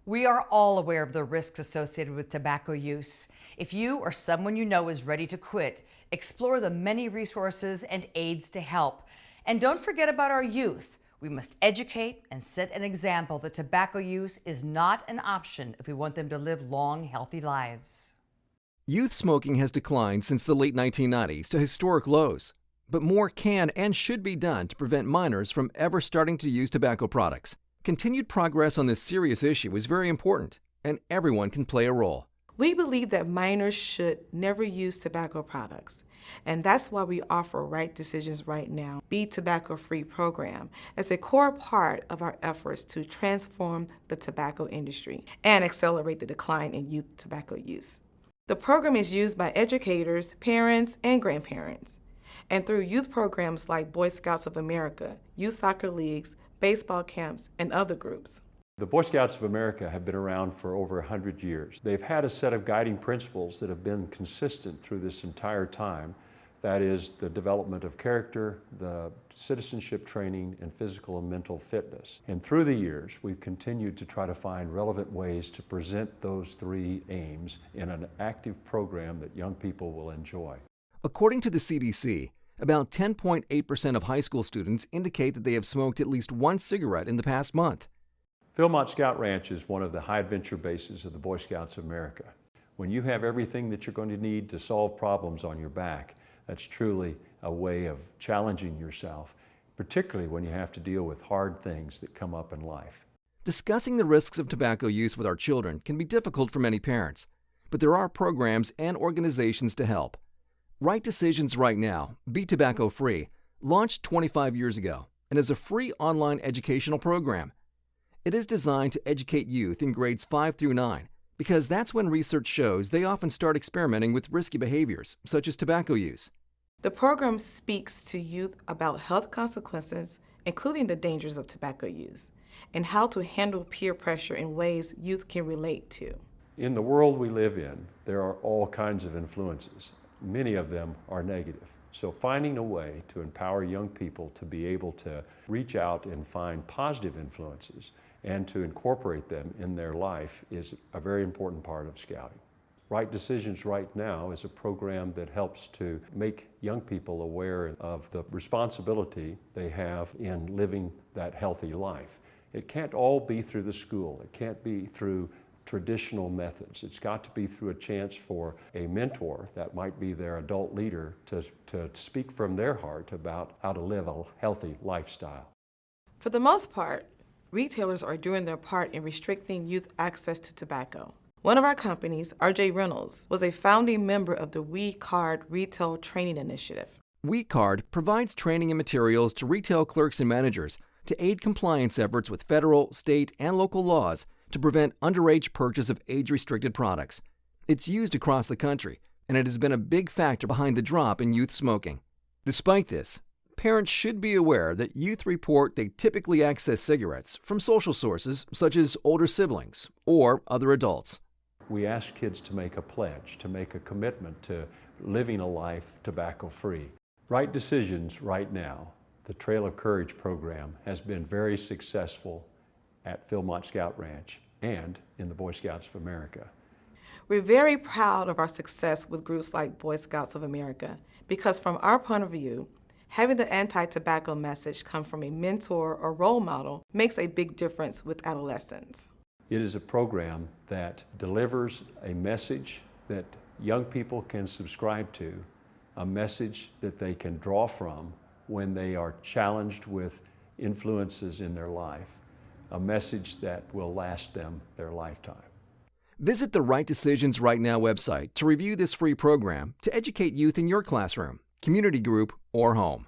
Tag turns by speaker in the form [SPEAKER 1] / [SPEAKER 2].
[SPEAKER 1] We are all aware of the risks associated with tobacco use. If you or someone you know is ready to quit, explore the many resources and aids to help. And don't forget about our youth. We must educate and set an example that tobacco use is not an option if we want them to live long, healthy lives.
[SPEAKER 2] Youth smoking has declined since the late 1990s to historic lows, but more can and should be done to prevent minors from ever starting to use tobacco products. Continued progress on this serious issue is very important, and everyone can play a role.
[SPEAKER 3] We believe that minors should never use tobacco products, and that's why we offer Right Decisions Right Now, Be Tobacco Free program as a core part of our efforts to transform the tobacco industry and accelerate the decline in youth tobacco use. The program is used by educators, parents, and grandparents, and through youth programs like Boy Scouts of America, youth soccer leagues, baseball camps, and other groups.
[SPEAKER 4] The Boy Scouts of America have been around for over 100 years. They've had a set of guiding principles that have been consistent through this entire time. That is the development of character, the citizenship training, and physical and mental fitness. And through the years, we've continued to try to find relevant ways to present those three aims in an active program that young people will enjoy.
[SPEAKER 2] According to the CDC, about 10.8% of high school students indicate that they have smoked at least one cigarette in the past month.
[SPEAKER 4] Philmont Scout Ranch is one of the high adventure bases of the Boy Scouts of America. When you have everything that you're going to need to solve problems on your back, that's truly a way of challenging yourself, particularly when you have to deal with hard things that come up in life.
[SPEAKER 2] Discussing the risks of tobacco use with our children can be difficult for many parents, but there are programs and organizations to help. Right Decisions Right Now, Be Tobacco Free, launched 25 years ago and is a free online educational program. It is designed to educate youth in grades 5 through 9 because that's when research shows they often start experimenting with risky behaviors, such as tobacco use.
[SPEAKER 3] The program speaks to youth about health consequences, including the dangers of tobacco use, and how to handle peer pressure in ways youth can relate to.
[SPEAKER 4] In the world we live in, there are all kinds of influences. Many of them are negative. So finding a way to empower young people to be able to reach out and find positive influences and to incorporate them in their life is a very important part of Scouting. Right Decisions Right Now is a program that helps to make young people aware of the responsibility they have in living that healthy life. It can't all be through the school. It can't be through traditional methods. It's got to be through a chance for a mentor, that might be their adult leader, to speak from their heart about how to live a healthy lifestyle.
[SPEAKER 3] For the most part, retailers are doing their part in restricting youth access to tobacco. One of our companies, RJ Reynolds, was a founding member of the We Card Retail Training Initiative.
[SPEAKER 2] We Card provides training and materials to retail clerks and managers to aid compliance efforts with federal, state, and local laws to prevent underage purchase of age-restricted products. It's used across the country, and it has been a big factor behind the drop in youth smoking. Despite this, parents should be aware that youth report they typically access cigarettes from social sources such as older siblings or other adults.
[SPEAKER 4] We ask kids to make a pledge, to make a commitment to living a life tobacco-free. Right Decisions Right Now, the Trail of Courage program, has been very successful at Philmont Scout Ranch and in the Boy Scouts of America.
[SPEAKER 3] We're very proud of our success with groups like Boy Scouts of America because from our point of view, having the anti-tobacco message come from a mentor or role model makes a big difference with adolescents.
[SPEAKER 4] It is a program that delivers a message that young people can subscribe to, a message that they can draw from when they are challenged with influences in their life, a message that will last them their lifetime.
[SPEAKER 2] Visit the Right Decisions Right Now website to review this free program to educate youth in your classroom, community group, or home.